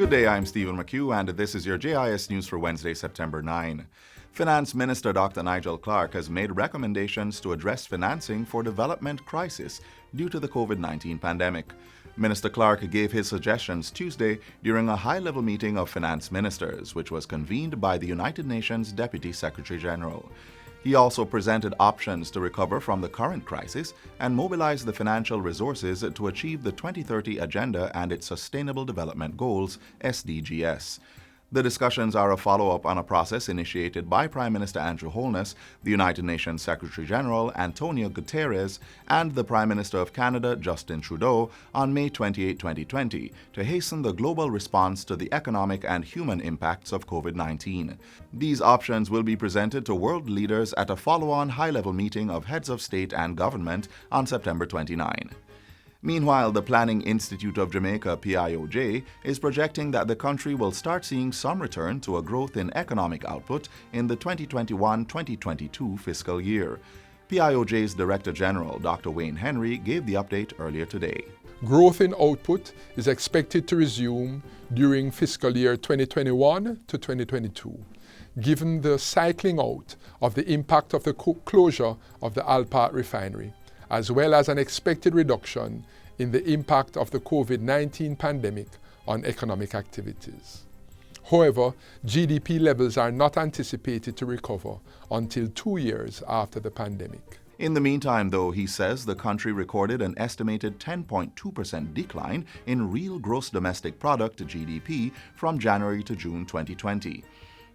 Good day, I'm Stephen McHugh, and this is your JIS News for Wednesday, September 9. Finance Minister Dr. Nigel Clark has made recommendations to address financing for development crisis due to the COVID-19 pandemic. Minister Clark gave his suggestions Tuesday during a high-level meeting of finance ministers, which was convened by the United Nations Deputy Secretary General. He also presented options to recover from the current crisis and mobilize the financial resources to achieve the 2030 Agenda and its Sustainable Development Goals, SDGs. The discussions are a follow-up on a process initiated by Prime Minister Andrew Holness, the United Nations Secretary General Antonio Guterres, and the Prime Minister of Canada Justin Trudeau on May 28, 2020, to hasten the global response to the economic and human impacts of COVID-19. These options will be presented to world leaders at a follow-on high-level meeting of heads of state and government on September 29. Meanwhile, the Planning Institute of Jamaica, PIOJ, is projecting that the country will start seeing some return to a growth in economic output in the 2021-2022 fiscal year. PIOJ's Director General, Dr. Wayne Henry, gave the update earlier today. Growth in output is expected to resume during fiscal year 2021 to 2022, given the cycling out of the impact of the closure of the Alpart refinery, as well as an expected reduction in the impact of the COVID-19 pandemic on economic activities. However, GDP levels are not anticipated to recover until 2 years after the pandemic. In the meantime, though, he says the country recorded an estimated 10.2% decline in real gross domestic product GDP from January to June 2020.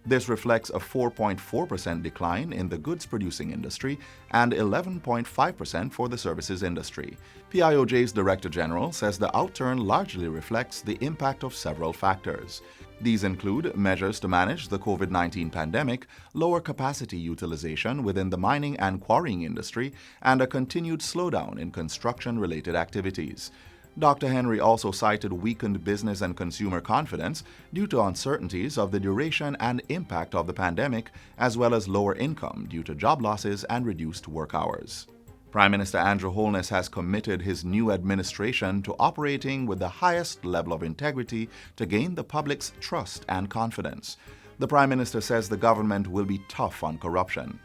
This reflects a 4.4% decline in the goods-producing industry and 11.5% for the services industry. PIOJ's Director General says the outturn largely reflects the impact of several factors. These include measures to manage the COVID-19 pandemic, lower capacity utilization within the mining and quarrying industry, and a continued slowdown in construction-related activities. Dr. Henry also cited weakened business and consumer confidence due to uncertainties of the duration and impact of the pandemic, as well as lower income due to job losses and reduced work hours. Prime Minister Andrew Holness has committed his new administration to operating with the highest level of integrity to gain the public's trust and confidence. The Prime Minister says the government will be tough on corruption.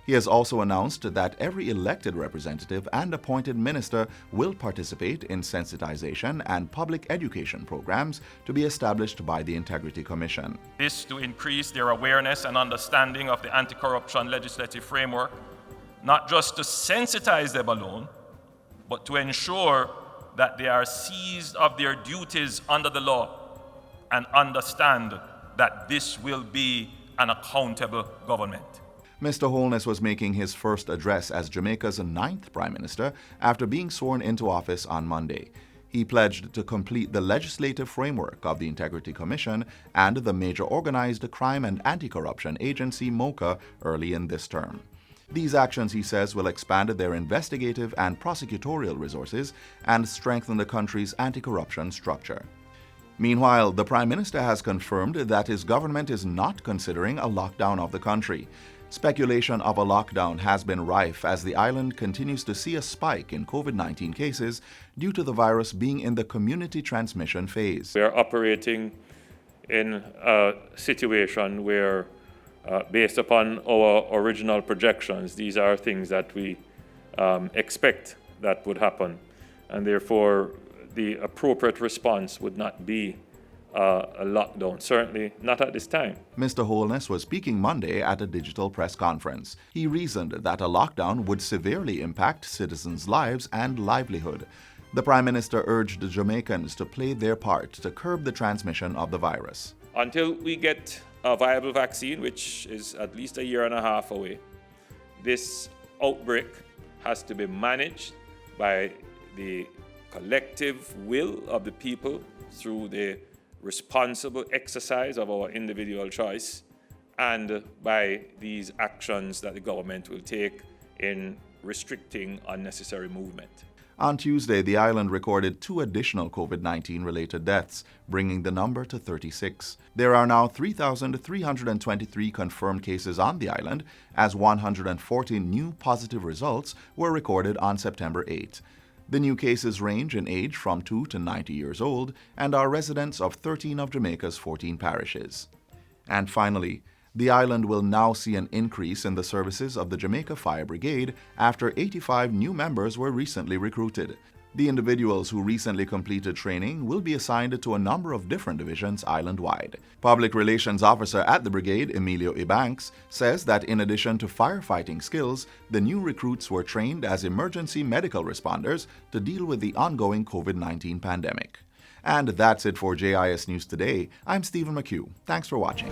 He has also announced that every elected representative and appointed minister will participate in sensitization and public education programs to be established by the Integrity Commission. This to increase their awareness and understanding of the anti-corruption legislative framework, not just to sensitize them alone, but to ensure that they are seized of their duties under the law and understand that this will be an accountable government. Mr. Holness was making his first address as Jamaica's 9th Prime Minister after being sworn into office on Monday. He pledged to complete the legislative framework of the Integrity Commission and the Major Organized Crime and Anti-Corruption Agency, MOCA, early in this term. These actions, he says, will expand their investigative and prosecutorial resources and strengthen the country's anti-corruption structure. Meanwhile, the Prime Minister has confirmed that his government is not considering a lockdown of the country. Speculation of a lockdown has been rife as the island continues to see a spike in COVID-19 cases due to the virus being in the community transmission phase. We are operating in a situation where, based upon our original projections, these are things that we expect that would happen, and therefore the appropriate response would not be a lockdown, certainly not at this time. Mr. Holness was speaking Monday at a digital press conference. He reasoned that a lockdown would severely impact citizens' lives and livelihood. The Prime Minister urged the Jamaicans to play their part to curb the transmission of the virus. Until we get a viable vaccine, which is at least a year and a half away, this outbreak has to be managed by the collective will of the people through the responsible exercise of our individual choice and by these actions that the government will take in restricting unnecessary movement. On Tuesday, the island recorded 2 additional COVID-19 related deaths, bringing the number to 36. There are now 3,323 confirmed cases on the island, as 140 new positive results were recorded on September 8. The new cases range in age from 2 to 90 years old and are residents of 13 of Jamaica's 14 parishes. And finally, the island will now see an increase in the services of the Jamaica Fire Brigade after 85 new members were recently recruited. The individuals who recently completed training will be assigned to a number of different divisions island-wide. Public Relations Officer at the brigade, Emilio Ebanks, says that in addition to firefighting skills, the new recruits were trained as emergency medical responders to deal with the ongoing COVID-19 pandemic. And that's it for JIS News Today. I'm Stephen McHugh. Thanks for watching.